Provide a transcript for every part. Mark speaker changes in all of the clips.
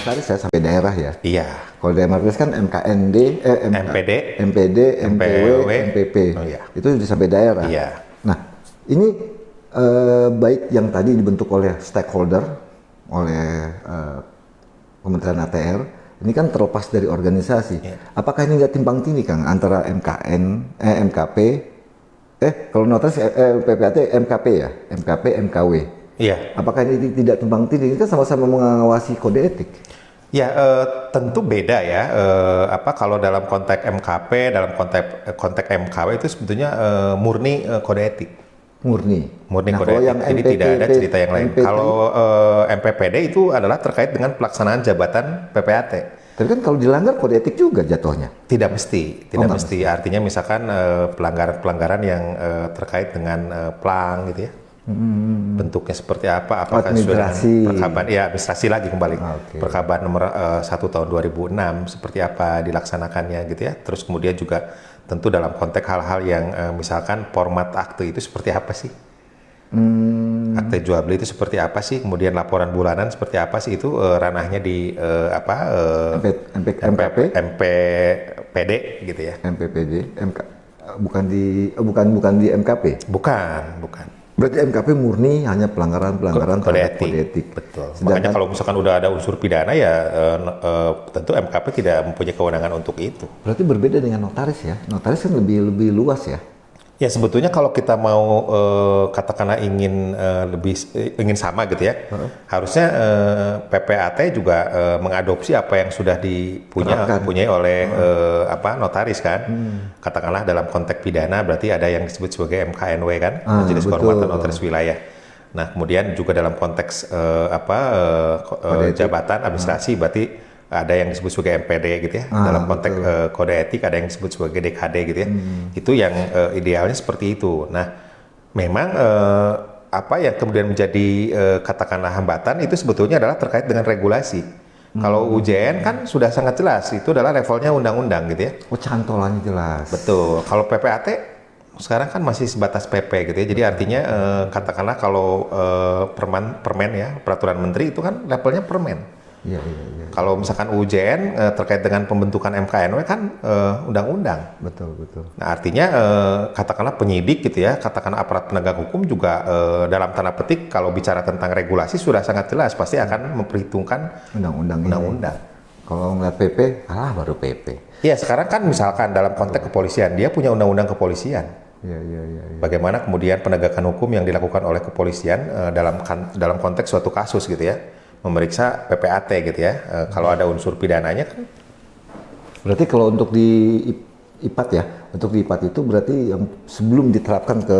Speaker 1: notaris ya sampai daerah ya.
Speaker 2: Iya.
Speaker 1: Kalau daerah kan MKND,
Speaker 2: MPD,
Speaker 1: MPD, MPW, MPP.
Speaker 2: Oh, iya.
Speaker 1: Itu sudah sampai daerah.
Speaker 2: Iya.
Speaker 1: Nah, ini baik yang tadi dibentuk oleh stakeholder, oleh Kementerian ATR, ini kan terlepas dari organisasi. Iya. Apakah ini nggak timpang tindih, Kang, antara MKP, kalau notaris PPAT MKP ya, MKP, MKW.
Speaker 2: Iya.
Speaker 1: Apakah ini tidak tumpang tindih? Ini kan sama-sama mengawasi kode etik.
Speaker 2: Ya, tentu beda ya. Kalau dalam konteks MKP, dalam konteks MKW itu sebetulnya murni kode etik.
Speaker 1: Murni
Speaker 2: Kode
Speaker 1: kalau
Speaker 2: etik.
Speaker 1: yang
Speaker 2: Jadi
Speaker 1: MPT,
Speaker 2: tidak ada cerita yang lain.
Speaker 1: MPT.
Speaker 2: Kalau MPPD itu adalah terkait dengan pelaksanaan jabatan PPAT.
Speaker 1: Tapi kan kalau dilanggar kode etik juga jatuhnya.
Speaker 2: Tidak mesti. Artinya misalkan pelanggaran-pelanggaran yang terkait dengan plang gitu ya. Bentuknya seperti apa? Apakah sudah perkaban? Ya, administrasi lagi kembali. Perkaban nomor 1 tahun 2006 seperti apa dilaksanakannya gitu ya. Terus kemudian juga tentu dalam konteks hal-hal yang misalkan format akte itu seperti apa sih? Akte jual beli itu seperti apa sih? Kemudian laporan bulanan seperti apa sih? Itu ranahnya di MPPD gitu ya.
Speaker 1: MPPD, bukan di MKP.
Speaker 2: Bukan.
Speaker 1: Berarti MKP murni hanya pelanggaran
Speaker 2: kode
Speaker 1: kode etik.
Speaker 2: Betul. Makanya kalau misalkan udah ada unsur pidana ya tentu MKP tidak mempunyai kewenangan untuk itu.
Speaker 1: Berarti berbeda dengan notaris ya. Notaris kan lebih luas ya.
Speaker 2: Ya sebetulnya kalau kita mau katakanlah ingin ingin sama gitu ya, harusnya PPAT juga mengadopsi apa yang sudah dipunyai oleh notaris kan. Katakanlah dalam konteks pidana berarti ada yang disebut sebagai MKNW kan, Majelis Kehormatan Notaris Wilayah. Nah kemudian juga dalam konteks jabatan administrasi berarti ada yang disebut sebagai MPD gitu ya. Dalam konteks kode etik ada yang disebut sebagai DKD gitu ya. Itu yang idealnya seperti itu. Nah, memang apa yang kemudian menjadi katakanlah hambatan itu sebetulnya adalah terkait dengan regulasi. Kalau UJN kan sudah sangat jelas, itu adalah levelnya undang-undang gitu ya.
Speaker 1: Oh, cantolannya jelas.
Speaker 2: Betul. Kalau PPAT sekarang kan masih sebatas PP gitu ya. Jadi artinya katakanlah kalau permen ya, peraturan menteri itu kan levelnya permen.
Speaker 1: Iya.
Speaker 2: Kalau misalkan UJN terkait dengan pembentukan MKNW kan undang-undang.
Speaker 1: Betul.
Speaker 2: Nah artinya katakanlah penyidik gitu ya, katakanlah aparat penegak hukum juga dalam tanda petik kalau bicara tentang regulasi sudah sangat jelas pasti akan memperhitungkan undang-undang.
Speaker 1: Kalau ngeliat PP, baru PP.
Speaker 2: Iya sekarang kan misalkan dalam konteks kepolisian dia punya undang-undang kepolisian.
Speaker 1: Iya.
Speaker 2: Bagaimana kemudian penegakan hukum yang dilakukan oleh kepolisian dalam konteks suatu kasus gitu ya. Memeriksa PPAT gitu ya, kalau ada unsur pidananya kan.
Speaker 1: Berarti kalau untuk di IPAT ya, untuk di IPAT itu berarti yang sebelum diterapkan ke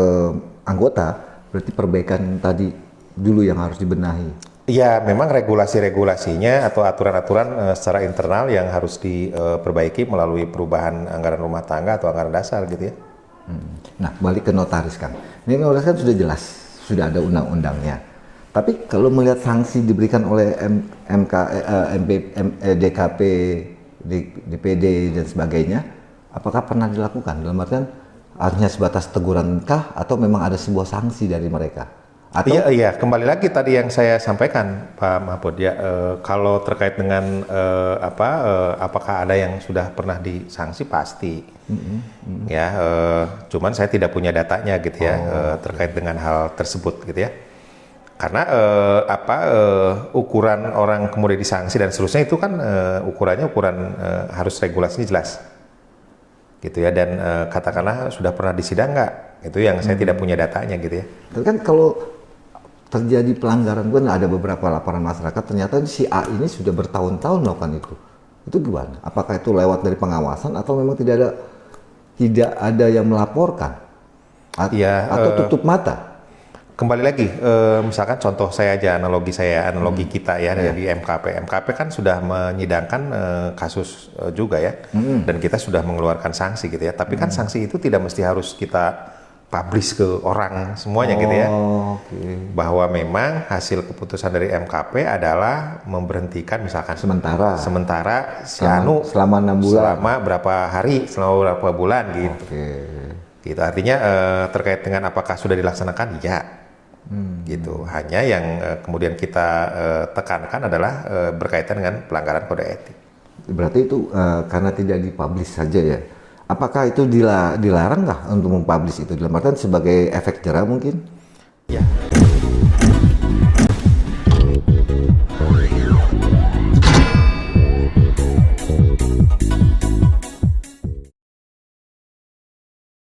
Speaker 1: anggota, berarti perbaikan tadi dulu yang harus dibenahi.
Speaker 2: Iya, memang regulasi-regulasinya atau aturan-aturan secara internal yang harus diperbaiki melalui perubahan anggaran rumah tangga atau anggaran dasar gitu ya.
Speaker 1: Nah, balik ke notaris Kang. Ini notaris kan sudah jelas, sudah ada undang-undangnya. Tapi kalau melihat sanksi diberikan oleh DKP, DPD dan sebagainya, apakah pernah dilakukan? Dalam artian hanya sebatas teguran kah atau memang ada sebuah sanksi dari mereka? Atau...
Speaker 2: Iya, kembali lagi tadi yang saya sampaikan Pak Mahfud ya, kalau terkait dengan apakah ada yang sudah pernah disanksi pasti. Ya, cuman saya tidak punya datanya gitu ya terkait dengan hal tersebut gitu ya. Karena ukuran orang kemudian disanksi dan seterusnya itu kan ukuran harus regulasinya jelas gitu ya, dan katakanlah sudah pernah disidang nggak, itu yang saya tidak punya datanya gitu ya.
Speaker 1: Tapi kan kalau terjadi pelanggaran, ada beberapa laporan masyarakat ternyata si A ini sudah bertahun-tahun melakukan itu gimana? Apakah itu lewat dari pengawasan atau memang tidak ada yang melaporkan atau tutup mata?
Speaker 2: Kembali lagi, misalkan contoh saya aja, analogi kita ya dari MKP kan sudah menyidangkan kasus juga ya, dan kita sudah mengeluarkan sanksi gitu ya. Tapi kan sanksi itu tidak mesti harus kita publish ke orang semuanya gitu ya. Bahwa memang hasil keputusan dari MKP adalah memberhentikan misalkan sementara si Anu
Speaker 1: selama 6 bulan,
Speaker 2: selama berapa hari, selama berapa bulan gitu. Gitu artinya terkait dengan apakah sudah dilaksanakan, ya. gitu. Hanya yang kemudian kita tekankan adalah berkaitan dengan pelanggaran kode etik.
Speaker 1: Berarti itu karena tidak dipublish saja ya. Apakah itu dilarang nggak untuk mempublish itu? Dalam artian sebagai efek jera mungkin?